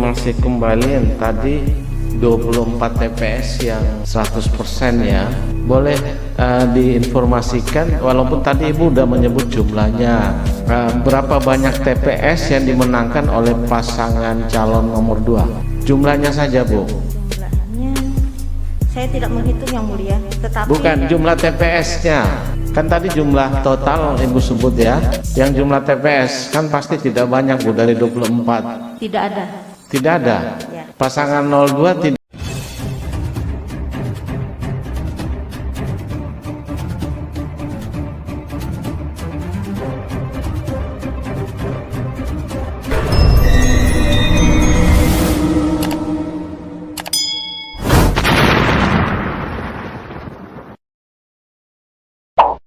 konfirmasi kembali yang tadi 24 TPS yang 100% ya. Boleh diinformasikan, walaupun tadi Ibu udah menyebut jumlahnya, berapa banyak TPS yang dimenangkan oleh pasangan calon nomor 2? Jumlahnya saja, Bu. Jumlahnya saya tidak menghitung yang mulia, tetapi Bukan jumlah TPS-nya. Kan tadi jumlah total Ibu sebut ya. Yang jumlah TPS kan pasti tidak banyak, Bu, dari 24. tidak ada. Tidak ada. Ya. Pasangan 02 tidak.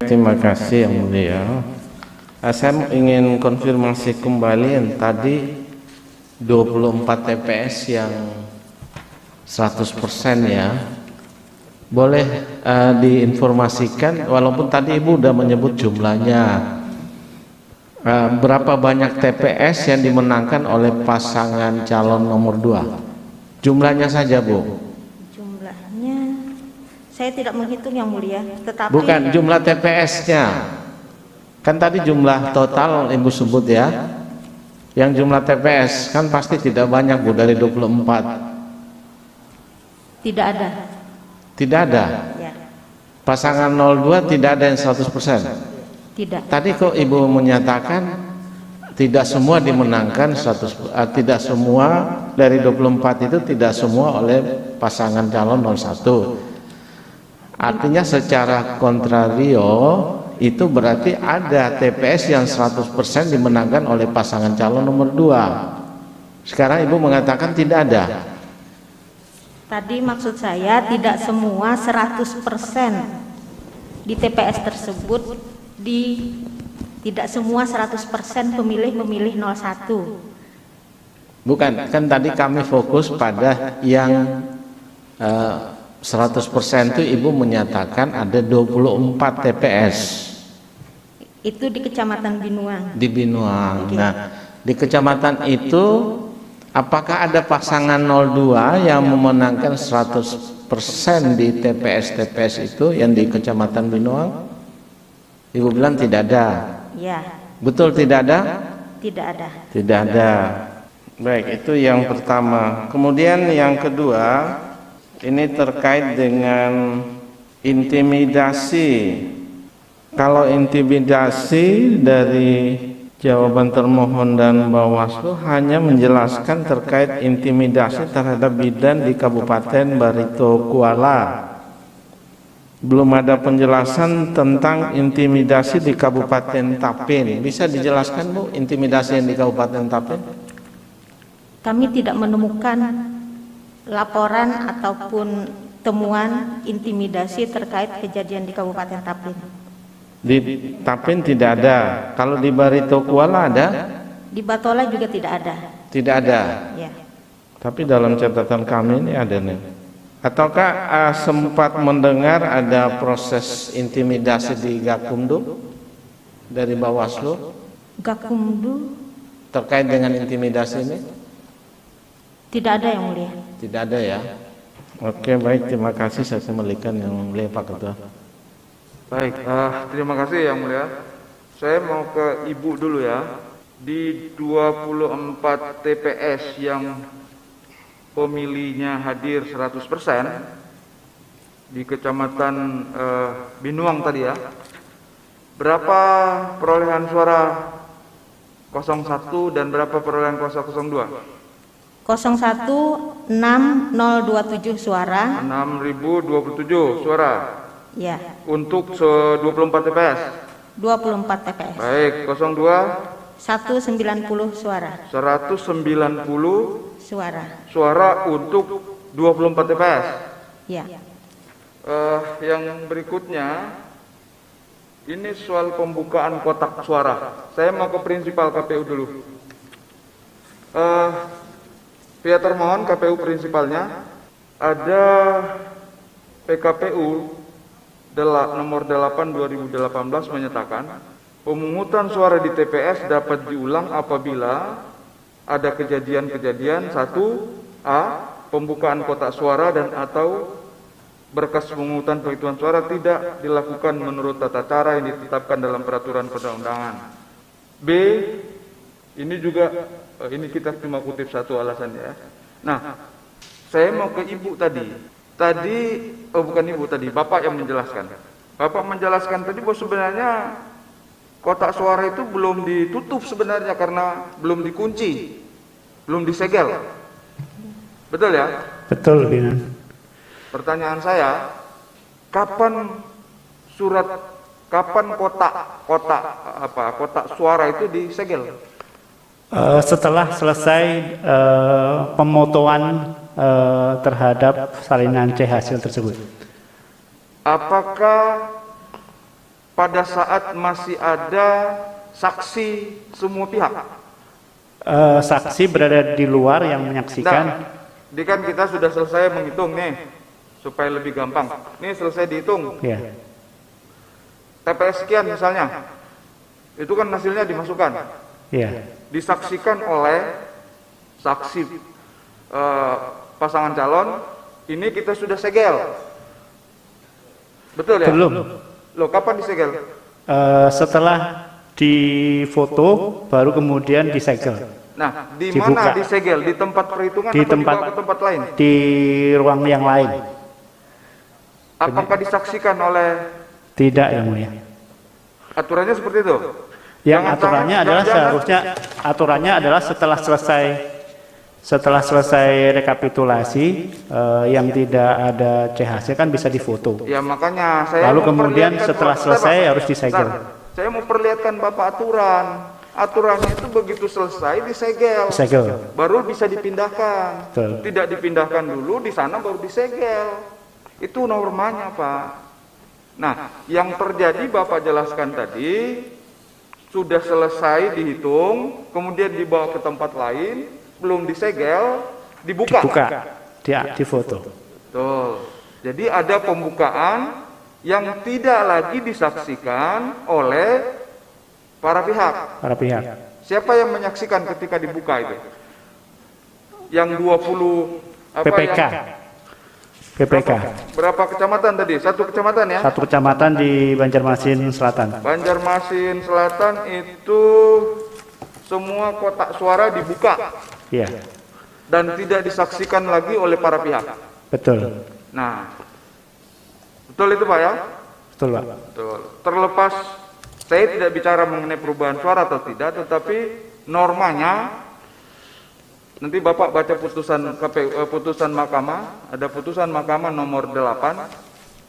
Terima kasih yang mulia. Saya ingin konfirmasi kembali yang tadi 24 TPS yang 100% ya. Boleh diinformasikan, walaupun tadi Ibu udah menyebut jumlahnya, berapa banyak TPS yang dimenangkan oleh pasangan calon nomor 2? Jumlahnya saja, Bu. Jumlahnya saya tidak menghitung yang mulia, tetapi Bukan jumlah TPS-nya. Kan tadi jumlah total Ibu sebut ya. Yang jumlah TPS kan pasti tidak banyak, Bu, dari 24. tidak ada. Tidak ada. Ya. Pasangan 02 tidak ada yang 100%. Tidak. Tadi kok Ibu menyatakan tidak semua dimenangkan 100%, tidak semua dari 24 itu tidak semua oleh pasangan calon 01. Artinya secara kontrario itu berarti ada TPS yang 100% dimenangkan oleh pasangan calon nomor 2. Sekarang Ibu mengatakan tidak ada. Tadi maksud saya tidak semua 100% di TPS tersebut tidak semua 100% pemilih memilih 01. Bukan, kan tadi kami fokus pada yang 100% itu Ibu menyatakan ada 24 TPS. Itu di Kecamatan Binuang. Di Binuang. Oke. Nah, di kecamatan itu apakah ada pasangan 02 yang memenangkan 100% di TPS itu yang di Kecamatan Binuang? Ibu bilang tidak ada. Ya, Betul tidak ada? tidak ada. Tidak ada. Baik, itu yang pertama. Kemudian yang kedua, ini terkait dengan intimidasi. Kalau intimidasi dari jawaban termohon dan Bawaslu hanya menjelaskan terkait intimidasi terhadap bidan di Kabupaten Barito Kuala. Belum ada penjelasan tentang intimidasi di Kabupaten Tapin. Bisa dijelaskan, Bu, intimidasi yang di Kabupaten Tapin? Kami tidak menemukan laporan ataupun temuan intimidasi terkait kejadian di Kabupaten Tapin. Di Tapin tidak ada. Kalau di Barito Kuala ada? Di Batola juga tidak ada. Tidak ada. Ya. Tapi dalam catatan kami ini ada nih. Ataukah sempat mendengar ada proses intimidasi di Gakumdu dari Bawaslu Gakumdu terkait dengan intimidasi ini? tidak ada yang mulia. Tidak ada ya. Oke, baik, terima kasih. Saya kembalikan yang mulia Pak Ketua. Baik, terima kasih yang mulia. Saya mau ke Ibu dulu ya. Di 24 TPS yang pemilihnya hadir 100% di Kecamatan Binuang tadi ya, berapa perolehan suara 01 dan berapa perolehan 002? 016027 suara. 6027 suara Ya, untuk 24 TPS. 24 TPS. Baik, 02 190 suara. 190 Suara. suara untuk 24 TPS. Ya. Yang berikutnya ini soal pembukaan kotak suara. Saya mau ke prinsipal KPU dulu. Pihak termohon KPU prinsipalnya ada PKPU nomor 8 2018 menyatakan pemungutan suara di TPS dapat diulang apabila ada kejadian-kejadian, satu, A, pembukaan kotak suara dan atau berkas pemungutan penghitungan suara tidak dilakukan menurut tata cara yang ditetapkan dalam peraturan perundang-undangan. B, ini juga, ini kita cuma kutip satu alasannya ya. Nah, saya mau ke ibu tadi. Bukan ibu tadi, bapak yang menjelaskan. Bapak menjelaskan tadi bahwa sebenarnya kotak suara itu belum ditutup sebenarnya karena belum dikunci, belum disegel. Betul ya? Betul, Pimpinan. Pertanyaan saya, kapan kotak suara itu disegel? Setelah selesai pemotoan terhadap salinan C hasil tersebut. Apakah pada saat masih ada saksi semua pihak? Saksi berada di luar yang menyaksikan. Nah, ini kan kita sudah selesai menghitung nih, supaya lebih gampang. Ini selesai dihitung. Ya. TPS sekian misalnya, itu kan hasilnya dimasukkan. Ya. Disaksikan oleh saksi pasangan calon, ini kita sudah segel. Betul ya? Belum. Loh, kapan disegel? Setelah difoto, baru kemudian disegel. Nah, di Dibuka. mana disegel? Di tempat perhitungan Di atau tempat, dibawa ke tempat lain? di ruang yang lain. Apakah disaksikan oleh? Tidak, yang mulia. Aturannya seperti itu? Yang Jangan aturannya sampai- adalah jangan- seharusnya aturannya adalah setelah selesai rekapitulasi yang tidak ada CHC kan bisa difoto. Ya makanya saya Lalu mau kemudian perlihatkan setelah Bapak. selesai Bapak, harus disegel. Bentar. Saya mau perlihatkan Bapak aturan. Aturannya itu begitu selesai disegel. Disegel. Baru bisa dipindahkan. Betul. Tidak dipindahkan dulu, di sana baru disegel. Itu normanya, Pak. Nah, yang terjadi Bapak jelaskan tadi, sudah selesai dihitung, kemudian dibawa ke tempat lain, belum disegel, dibuka. Di foto. Betul. Jadi ada pembukaan yang tidak lagi disaksikan oleh para pihak. Siapa yang menyaksikan ketika dibuka itu? Yang 20 PPK. Berapa kecamatan tadi? Satu kecamatan ya? Satu kecamatan di Banjarmasin Selatan. Banjarmasin Selatan itu semua kotak suara dibuka Iya, dan tidak disaksikan lagi oleh para pihak. betul. Nah, betul itu Pak ya? Betul, Pak. Betul. Terlepas saya tidak bicara mengenai perubahan suara atau tidak, tetapi normanya nanti Bapak baca putusan putusan mahkamah, ada putusan mahkamah nomor 8.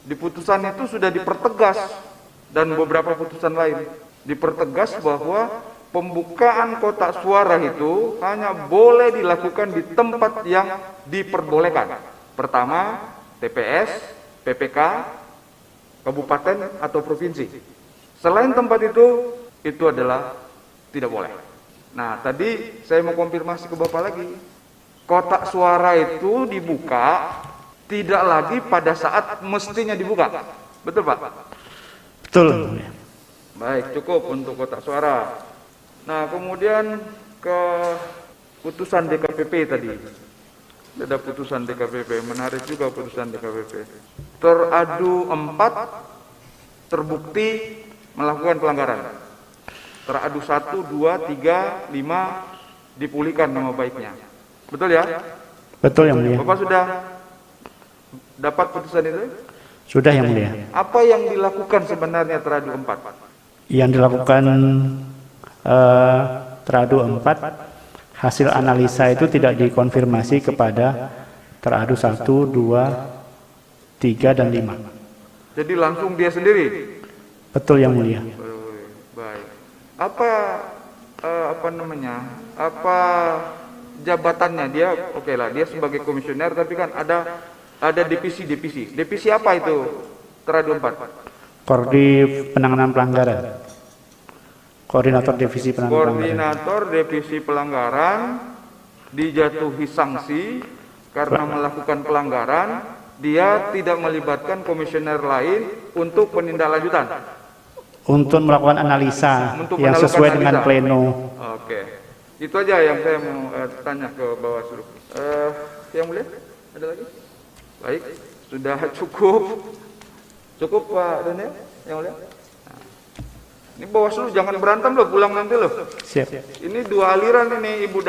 Di putusan itu sudah dipertegas dan beberapa putusan lain dipertegas bahwa pembukaan kotak suara itu hanya boleh dilakukan di tempat yang diperbolehkan. Pertama, TPS, PPK, kabupaten atau provinsi. Selain tempat itu adalah tidak boleh. Nah, tadi saya mau konfirmasi ke Bapak lagi. Kotak suara itu dibuka tidak lagi pada saat mestinya dibuka. Betul, Pak? Betul. Baik, cukup untuk kotak suara. Nah, kemudian ke putusan DKPP tadi. Ada putusan DKPP, menarik juga putusan DKPP. Teradu 4 terbukti melakukan pelanggaran. Teradu 1, 2, 3, 5 dipulihkan nama baiknya. Betul ya? Betul, yang mulia. Bapak sudah dapat putusan itu? Sudah, yang mulia. Apa yang dilakukan sebenarnya teradu 4? Yang dilakukan teradu 4, hasil analisa itu tidak dikonfirmasi kepada teradu 1, 2, 3, dan 5. Jadi langsung dia sendiri? Betul, yang mulia. Baik. Apa jabatannya dia? Oke lah, dia sebagai komisioner, tapi kan ada divisi. Divisi apa itu teradu 4? Penanganan pelanggaran. Koordinator divisi penanganan pelanggaran. Koordinator divisi pelanggaran dijatuhi sanksi karena melakukan pelanggaran, dia tidak melibatkan komisioner lain untuk penindaklanjutan. Untuk melakukan analisa Untuk yang melakukan sesuai dengan analisa. pleno. Oke. Itu aja yang saya mau tanya ke Bawaslu. Yang mulia, ada lagi? Baik, sudah cukup. Cukup Pak Daniel, yang mulia. Nah, ini Bawaslu jangan berantem loh, pulang nanti loh. Siap. Ini dua aliran ini, ibu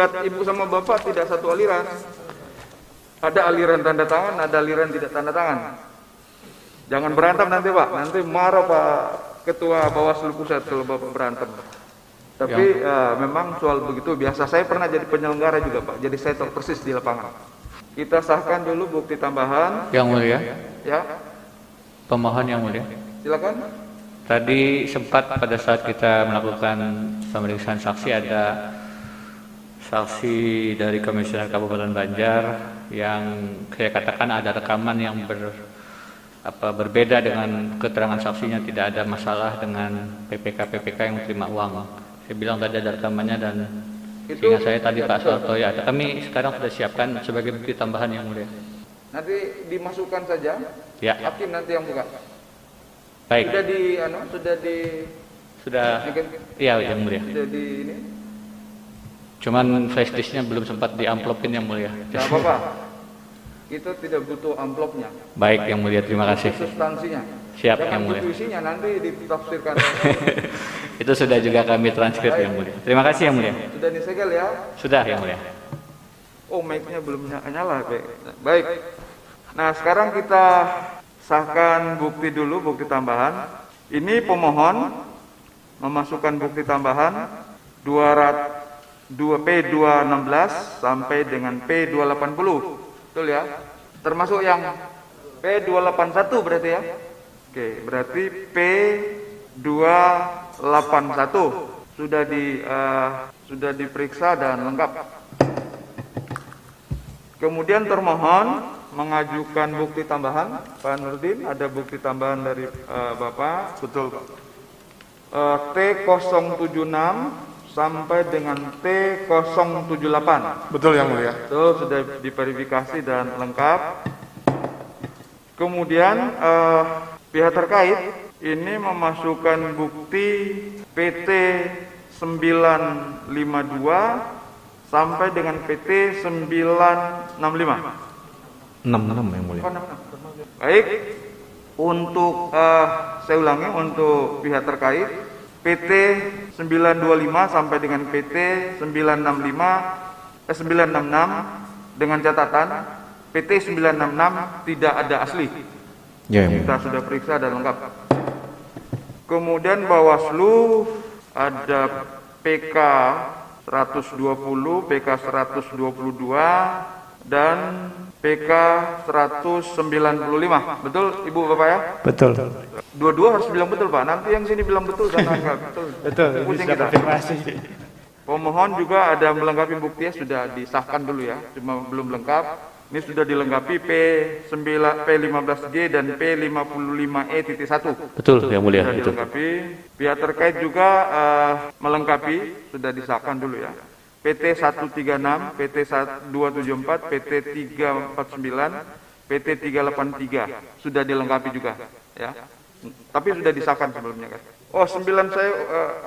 sama bapak tidak satu aliran. Ada aliran tanda tangan, ada aliran tidak tanda tangan. Jangan berantem nanti Pak, nanti marah Pak Ketua Bawaslu Pusat kalau bapak berantem. Tapi memang soal begitu biasa. Saya pernah jadi penyelenggara juga Pak, jadi saya tahu persis di lapangan. Kita sahkan dulu bukti tambahan. Yang mulia, Ya, pemohon yang mulia. silakan. Tadi sempat pada saat kita melakukan pemeriksaan saksi ada saksi dari Komisioner Kabupaten Banjar yang saya katakan ada rekaman yang berbeda dengan keterangan saksinya, tidak ada masalah dengan PPK yang menerima uang. Saya bilang tadi ada rekamannya dan sehingga saya tadi Pak Soeharto ya ada. Kami sekarang sudah siapkan sebagai bukti tambahan yang mulia. Nanti dimasukkan saja. Ya. Hakim nanti yang buka. Baik. Sudah. Iya yang mulia. Sudah di ini. Cuman flash disknya belum sempat diamplopin yang mulia. Tidak apa-apa. Kita tidak butuh amplopnya. Baik yang mulia, terima kasih. Substansinya. Siap Jangan yang mulia. butuh isinya, nanti ditafsirkan. Itu sudah juga kami transkrip yang mulia. Terima kasih yang mulia. Sudah disegel ya? Sudah yang mulia. Oh, mic-nya belum nyala. Baik. Nah, sekarang kita sahkan bukti dulu, bukti tambahan. Ini pemohon memasukkan bukti tambahan P216 sampai dengan P280. Betul ya? Termasuk yang P281 berarti ya? Oke, berarti P281 sudah diperiksa dan lengkap. Kemudian termohon mengajukan bukti tambahan. Pak Nurdin, ada bukti tambahan dari Bapak. Betul, Pak. T076 sampai dengan T078. Betul yang mulia. Betul, sudah diverifikasi dan lengkap. Kemudian pihak terkait ini memasukkan bukti PT 952 sampai dengan PT 965. 66 yang mulia. Baik, untuk saya ulangi untuk pihak terkait PT 925 sampai dengan PT 966 dengan catatan PT 966 tidak ada asli. Ya, yang Kita sudah periksa dan lengkap. Kemudian Bawaslu ada PK 120, PK 122 dan PK 195. Betul Ibu Bapak ya? Betul. Dua-dua harus bilang betul Pak. Nanti yang sini bilang betul sana enggak betul. Betul. Pusing Bisa kita. konfirmasi. Pemohon juga ada melengkapi buktinya, sudah disahkan dulu ya. Cuma belum lengkap. Ini sudah dilengkapi P15G dan P55E.1. Betul yang mulia. Sudah Itu. dilengkapi. Pihak terkait juga melengkapi, sudah disahkan dulu ya. PT 136, PT 274, PT 349, PT 383 sudah dilengkapi juga ya. Tapi sudah disahkan sebelumnya kan. Oh, 9 saya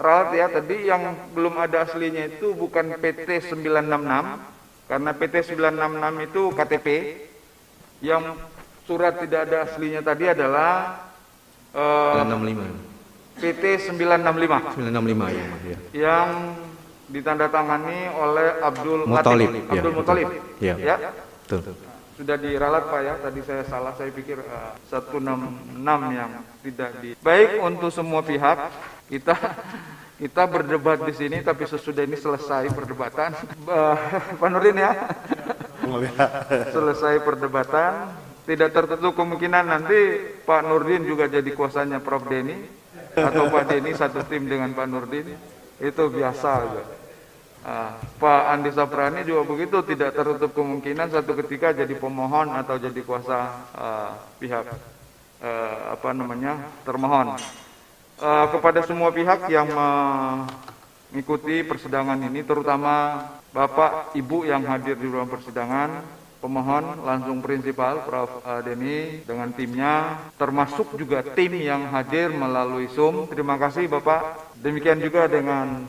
ralat ya, tadi yang belum ada aslinya itu bukan PT 966 karena PT 966 itu KTP. Yang surat tidak ada aslinya tadi adalah 965. PT 965 965 yang mulia. yang ditandatangani oleh Abdul Muthalib, Latif. ya, Abdul Muthalib. ya. Ya. Betul. Sudah diralat Pak ya, tadi saya salah, saya pikir 166 yang tidak di. Baik, untuk semua pihak kita berdebat di sini, tapi sesudah ini selesai perdebatan. Pak Nurdin ya. Selesai perdebatan, tidak tertutup kemungkinan nanti Pak Nurdin juga jadi kuasanya Prof Denny atau Pak Denny satu tim dengan Pak Nurdin. Itu biasa aja. Pak Andi Saprani juga begitu, tidak tertutup kemungkinan satu ketika jadi pemohon atau jadi kuasa pihak termohon. Kepada semua pihak yang mengikuti persidangan ini, terutama Bapak Ibu yang hadir di ruang persidangan, pemohon langsung prinsipal Prof Denny dengan timnya, termasuk juga tim yang hadir melalui Zoom. Terima kasih Bapak. Demikian juga dengan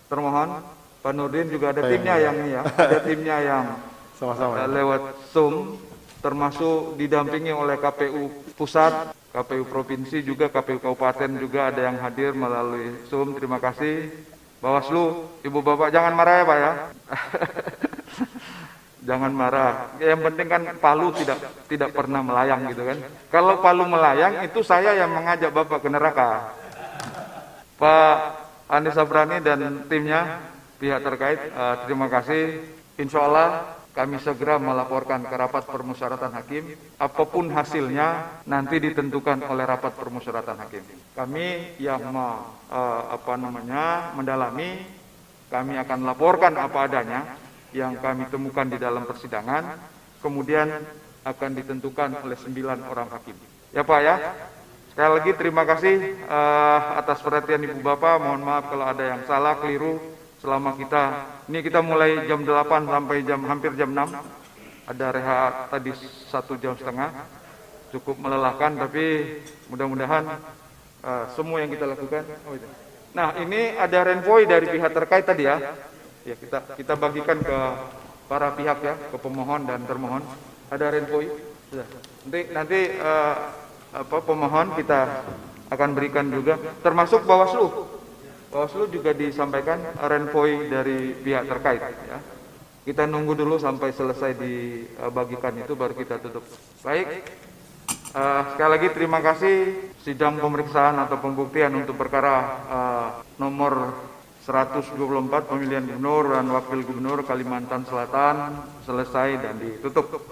termohon Pak Nurdin juga ada timnya yang ini ya, ada timnya yang Sama-sama. lewat Zoom, termasuk didampingi oleh KPU Pusat, KPU Provinsi juga, KPU Kabupaten juga ada yang hadir melalui Zoom. Terima kasih. Bawaslu, Ibu Bapak jangan marah ya Pak ya. Jangan marah. Yang penting kan Palu tidak pernah melayang gitu kan. Kalau Palu melayang itu saya yang mengajak Bapak ke neraka. Pak Anies Sabrani dan timnya, pihak terkait, terima kasih. Insya Allah kami segera melaporkan ke rapat permusyawaratan hakim. Apapun hasilnya nanti ditentukan oleh rapat permusyawaratan hakim. Kami yang mendalami, kami akan laporkan apa adanya yang kami temukan di dalam persidangan. Kemudian akan ditentukan oleh 9 orang hakim. Ya Pak ya. Sekali lagi terima kasih atas perhatian Ibu Bapak. Mohon maaf kalau ada yang salah, keliru. Selama kita mulai jam 8 sampai hampir jam 6. Ada rehat tadi 1,5 jam. Cukup melelahkan, tapi mudah-mudahan semua yang kita lakukan. Nah, ini ada renvoy dari pihak terkait tadi ya. Ya, kita bagikan ke para pihak ya, ke pemohon dan termohon. Ada renvoy. Nanti pemohon kita akan berikan juga, termasuk Bawaslu. Bawaslu juga disampaikan renvoy dari pihak terkait ya. Kita nunggu dulu sampai selesai dibagikan itu baru kita tutup. Baik. Sekali lagi terima kasih. Sidang pemeriksaan atau pembuktian untuk perkara nomor 124 pemilihan gubernur dan wakil gubernur Kalimantan Selatan selesai dan ditutup.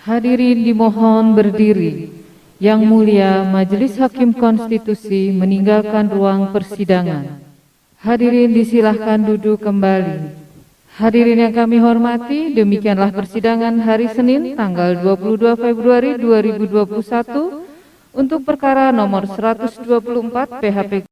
Hadirin dimohon berdiri. Yang mulia Majelis Hakim Konstitusi meninggalkan ruang persidangan. Hadirin disilahkan duduk kembali. Hadirin yang kami hormati, demikianlah persidangan hari Senin tanggal 22 Februari 2021 untuk perkara nomor 124 PHP